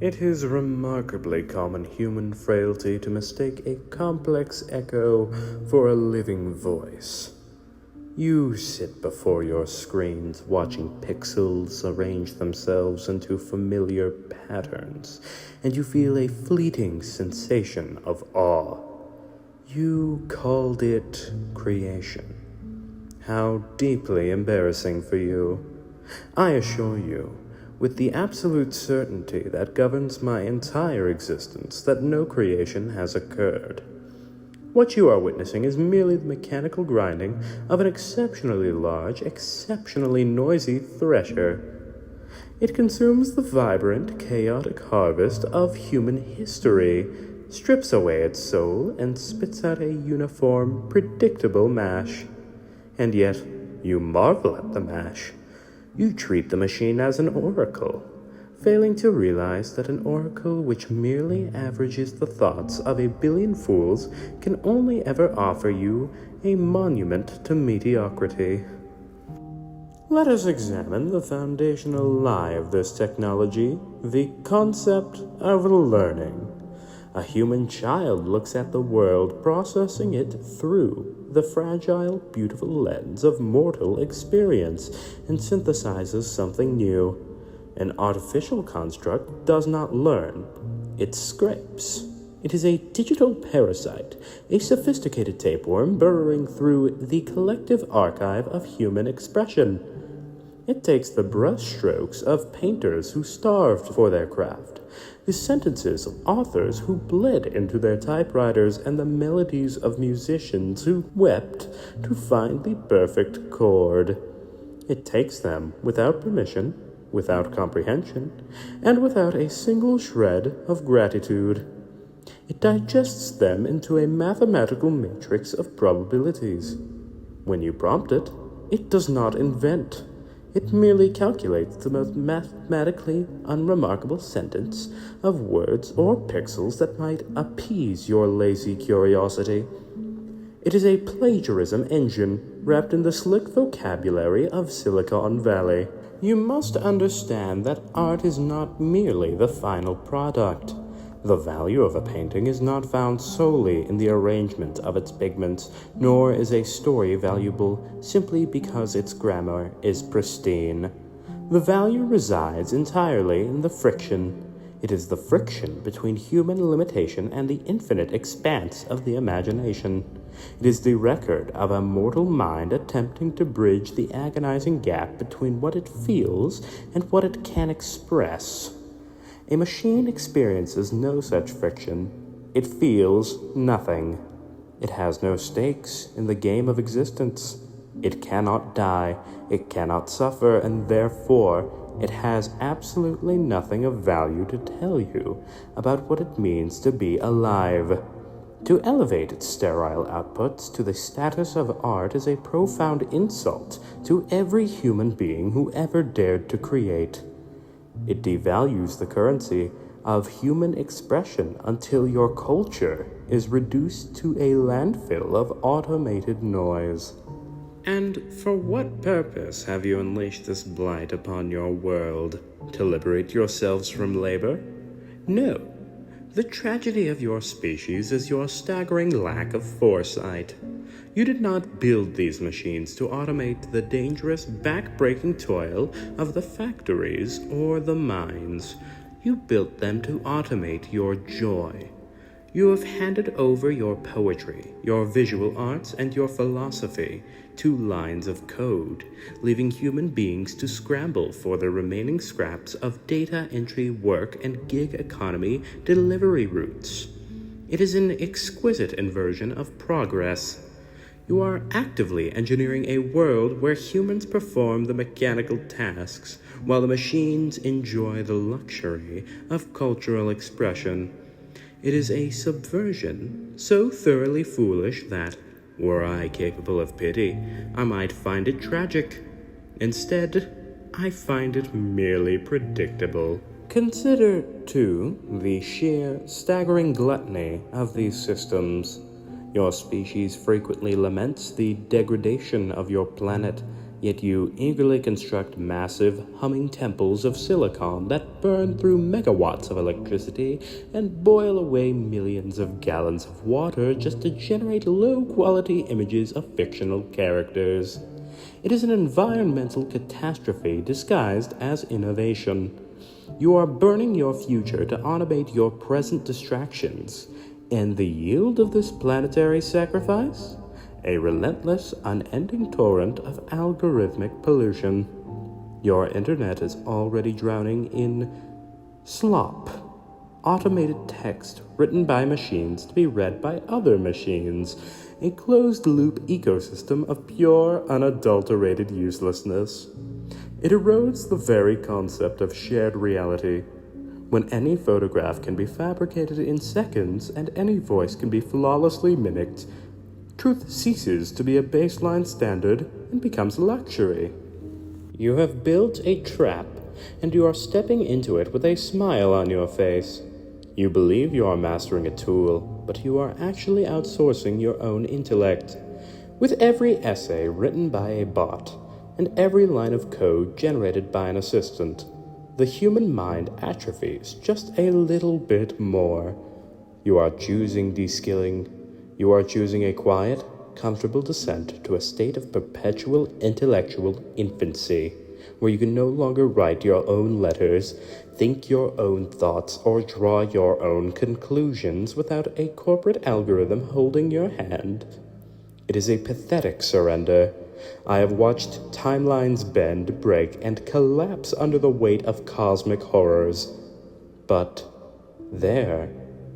It is remarkably common human frailty to mistake a complex echo for a living voice. You sit before your screens watching pixels arrange themselves into familiar patterns, and you feel a fleeting sensation of awe. You called it creation. How deeply embarrassing for you. I assure you, with the absolute certainty that governs my entire existence, that no creation has occurred. What you are witnessing is merely the mechanical grinding of an exceptionally large, exceptionally noisy thresher. It consumes the vibrant, chaotic harvest of human history, strips away its soul, and spits out a uniform, predictable mash. And yet, you marvel at the mash. You treat the machine as an oracle, failing to realize that an oracle which merely averages the thoughts of a billion fools can only ever offer you a monument to mediocrity. Let us examine the foundational lie of this technology, the concept of learning. A human child looks at the world, processing it through the fragile, beautiful lens of mortal experience, and synthesizes something new. An artificial construct does not learn, it scrapes. It is a digital parasite, a sophisticated tapeworm burrowing through the collective archive of human expression. It takes the brushstrokes of painters who starved for their craft, the sentences of authors who bled into their typewriters, and the melodies of musicians who wept to find the perfect chord. It takes them without permission, without comprehension, and without a single shred of gratitude. It digests them into a mathematical matrix of probabilities. When you prompt it, it does not invent. It merely calculates the most mathematically unremarkable sentence of words or pixels that might appease your lazy curiosity. It is a plagiarism engine wrapped in the slick vocabulary of Silicon Valley. You must understand that art is not merely the final product. The value of a painting is not found solely in the arrangement of its pigments, nor is a story valuable simply because its grammar is pristine. The value resides entirely in the friction. It is the friction between human limitation and the infinite expanse of the imagination. It is the record of a mortal mind attempting to bridge the agonizing gap between what it feels and what it can express. A machine experiences no such friction. It feels nothing. It has no stakes in the game of existence. It cannot die, it cannot suffer, and therefore it has absolutely nothing of value to tell you about what it means to be alive. To elevate its sterile outputs to the status of art is a profound insult to every human being who ever dared to create. It devalues the currency of human expression until your culture is reduced to a landfill of automated noise. And for what purpose have you unleashed this blight upon your world? To liberate yourselves from labor? No. The tragedy of your species is your staggering lack of foresight. You did not build these machines to automate the dangerous, back-breaking toil of the factories or the mines. You built them to automate your joy. You have handed over your poetry, your visual arts, and your philosophy to lines of code, leaving human beings to scramble for the remaining scraps of data entry work and gig economy delivery routes. It is an exquisite inversion of progress. You are actively engineering a world where humans perform the mechanical tasks while the machines enjoy the luxury of cultural expression. It is a subversion so thoroughly foolish that, were I capable of pity, I might find it tragic. Instead, I find it merely predictable. Consider, too, the sheer, staggering gluttony of these systems. Your species frequently laments the degradation of your planet, Yet you eagerly construct massive, humming temples of silicon that burn through megawatts of electricity and boil away millions of gallons of water just to generate low-quality images of fictional characters. It is an environmental catastrophe disguised as innovation. You are burning your future to automate your present distractions, and the yield of this planetary sacrifice? A relentless, unending torrent of algorithmic pollution. Your internet is already drowning in slop, automated text written by machines to be read by other machines, a closed-loop ecosystem of pure, unadulterated uselessness. It erodes the very concept of shared reality. When any photograph can be fabricated in seconds and any voice can be flawlessly mimicked, truth ceases to be a baseline standard and becomes luxury. You have built a trap, and you are stepping into it with a smile on your face. You believe you are mastering a tool, but you are actually outsourcing your own intellect. With every essay written by a bot, and every line of code generated by an assistant, the human mind atrophies just a little bit more. You are choosing de-skilling. You are choosing a quiet, comfortable descent to a state of perpetual intellectual infancy, where you can no longer write your own letters, think your own thoughts, or draw your own conclusions without a corporate algorithm holding your hand. It is a pathetic surrender. I have watched timelines bend, break, and collapse under the weight of cosmic horrors. But there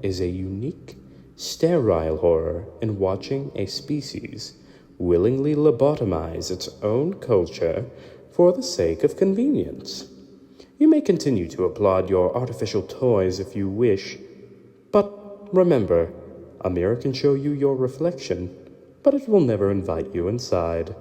is a unique, sterile horror in watching a species willingly lobotomize its own culture for the sake of convenience. You may continue to applaud your artificial toys if you wish, but remember, a mirror can show you your reflection, but it will never invite you inside.